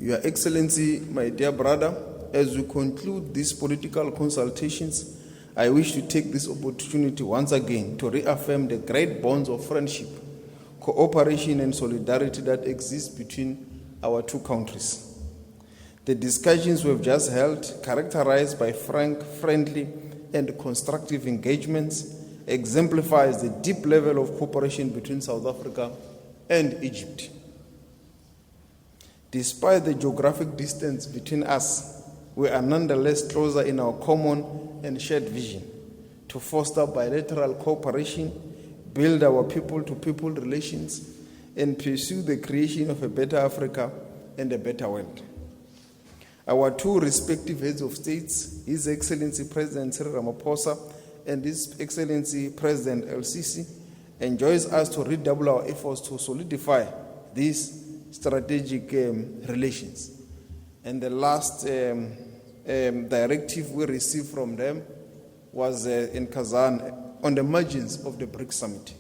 Your Excellency, my dear brother, as we conclude these political consultations, I wish to take this opportunity once again to reaffirm the great bonds of friendship, cooperation and solidarity that exist between our two countries. The discussions we've just held, characterized by frank, friendly and constructive engagements, exemplifies the deep level of cooperation between South Africa and Egypt. Despite the geographic distance between us, we are nonetheless closer in our common and shared vision to foster bilateral cooperation, build our people-to-people relations, and pursue the creation of a better Africa and a better world. Our two respective heads of states, His Excellency President Cyril Ramaphosa and His Excellency President El-Sisi, enjoins us to redouble our efforts to solidify these strategic relations. And the last directive we received from them was in Kazan on the margins of the BRICS summit.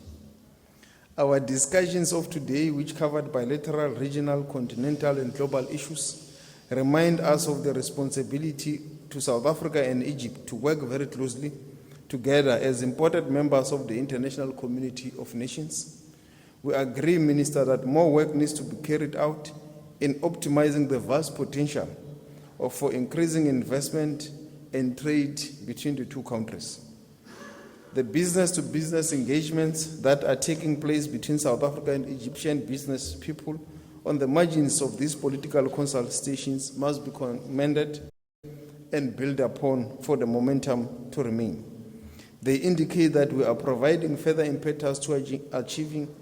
Our discussions of today, which covered bilateral, regional, continental, and global issues, remind us of the responsibility to South Africa and Egypt to work very closely together as important members of the international community of nations. We agree, Minister, that more work needs to be carried out in optimizing the vast potential for increasing investment and trade between the two countries. The business-to-business engagements that are taking place between South Africa and Egyptian business people on the margins of these political consultations must be commended and built upon for the momentum to remain. They indicate that we are providing further impetus to achieving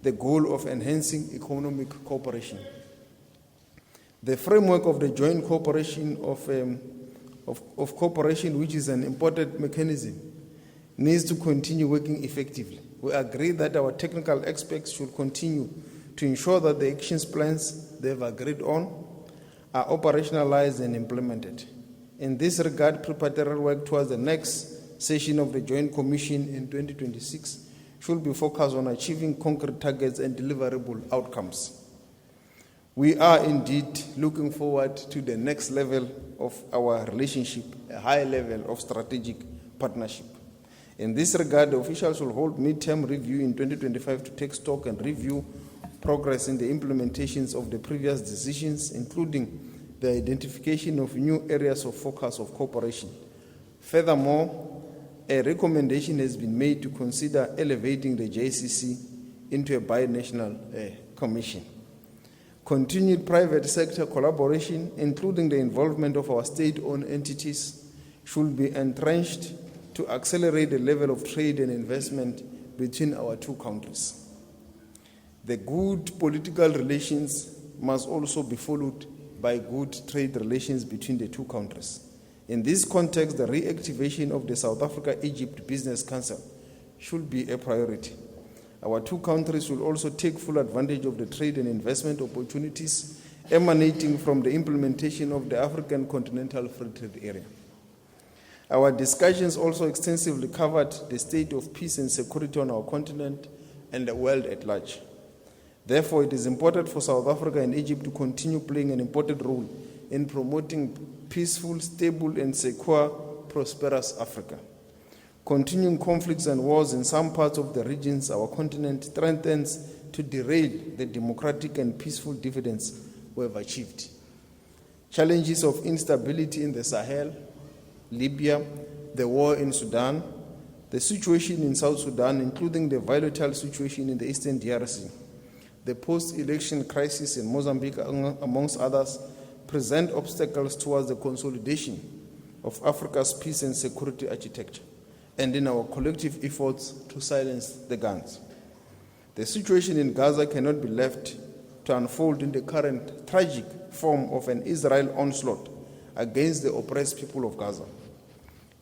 the goal of enhancing economic cooperation. The framework of the joint cooperation of cooperation, which is an important mechanism, needs to continue working effectively. We agree that our technical experts should continue to ensure that the action plans they have agreed on are operationalized and implemented. In this regard, preparatory work towards the next session of the Joint Commission in 2026 should be focused on achieving concrete targets and deliverable outcomes. We are indeed looking forward to the next level of our relationship, a high level of strategic partnership. In this regard, the officials will hold midterm review in 2025 to take stock and review progress in the implementations of the previous decisions, including the identification of new areas of focus of cooperation. Furthermore, a recommendation has been made to consider elevating the JCC into a binational commission. Continued private sector collaboration, including the involvement of our state-owned entities, should be entrenched to accelerate the level of trade and investment between our two countries. The good political relations must also be followed by good trade relations between the two countries. In this context, the reactivation of the South Africa-Egypt Business Council should be a priority. Our two countries will also take full advantage of the trade and investment opportunities emanating from the implementation of the African Continental Free Trade Area. Our discussions also extensively covered the state of peace and security on our continent and the world at large. Therefore, it is important for South Africa and Egypt to continue playing an important role in promoting peaceful, stable, and secure, prosperous Africa. Continuing conflicts and wars in some parts of the regions, our continent threatens to derail the democratic and peaceful dividends we have achieved. Challenges of instability in the Sahel, Libya, the war in Sudan, the situation in South Sudan, including the volatile situation in the Eastern DRC, the post-election crisis in Mozambique, amongst others, present obstacles towards the consolidation of Africa's peace and security architecture and in our collective efforts to silence the guns. The situation in Gaza cannot be left to unfold in the current tragic form of an Israel onslaught against the oppressed people of Gaza.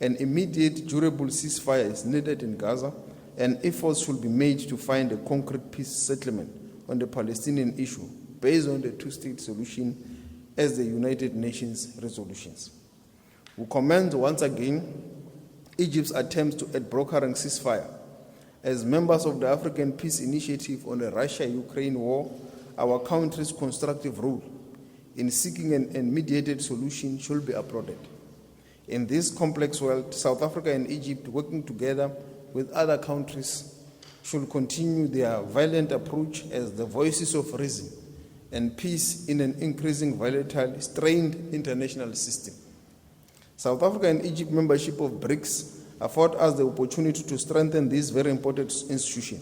An immediate, durable ceasefire is needed in Gaza, and efforts should be made to find a concrete peace settlement on the Palestinian issue based on the two-state solution as the United Nations resolutions. We commend once again Egypt's attempts at brokering ceasefire. As members of the African Peace Initiative on the Russia-Ukraine war, our country's constructive role in seeking an mediated solution should be applauded. In this complex world, South Africa and Egypt, working together with other countries, should continue their valiant approach as the voices of reason and peace in an increasing volatile, strained international system. South Africa and Egypt membership of BRICS afford us the opportunity to strengthen this very important institution.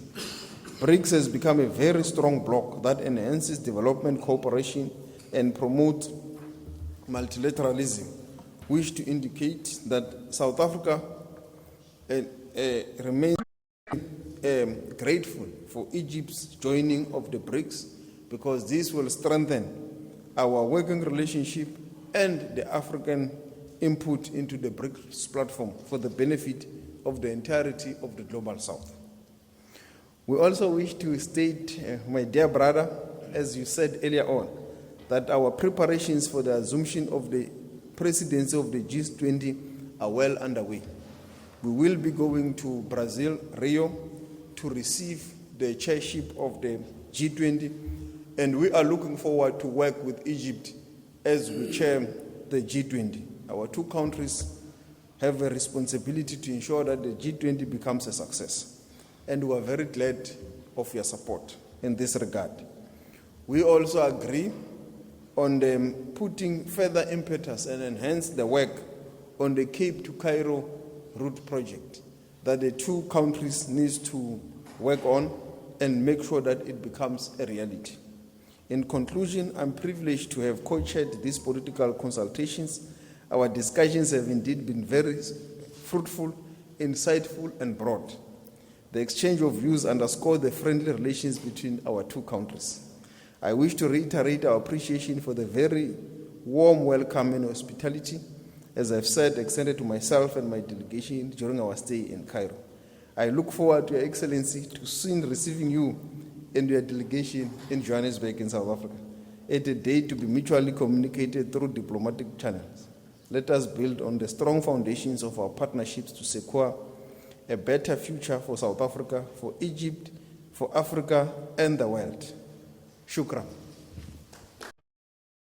BRICS has become a very strong bloc that enhances development cooperation and promotes multilateralism, which to indicate that South Africa remains grateful for Egypt's joining of the BRICS, because this will strengthen our working relationship and the African input into the BRICS platform for the benefit of the entirety of the Global South. We also wish to state, my dear brother, as you said earlier on, that our preparations for the assumption of the presidency of the G20 are well underway. We will be going to Brazil, Rio, to receive the chairship of the G20, and we are looking forward to work with Egypt as we chair the G20. Our two countries have a responsibility to ensure that the G20 becomes a success, and we are very glad of your support in this regard. We also agree on putting further impetus and enhance the work on the Cape to Cairo route project that the two countries need to work on and make sure that it becomes a reality. In conclusion, I'm privileged to have co-chaired these political consultations. Our discussions have indeed been very fruitful, insightful, and broad. The exchange of views underscore the friendly relations between our two countries. I wish to reiterate our appreciation for the very warm welcome and hospitality, as I've said, extended to myself and my delegation during our stay in Cairo. I look forward to Your Excellency to soon receiving you and your delegation in Johannesburg in South Africa at a date to be mutually communicated through diplomatic channels. Let us build on the strong foundations of our partnerships to secure a better future for South Africa, for Egypt, for Africa, and the world. Shukran.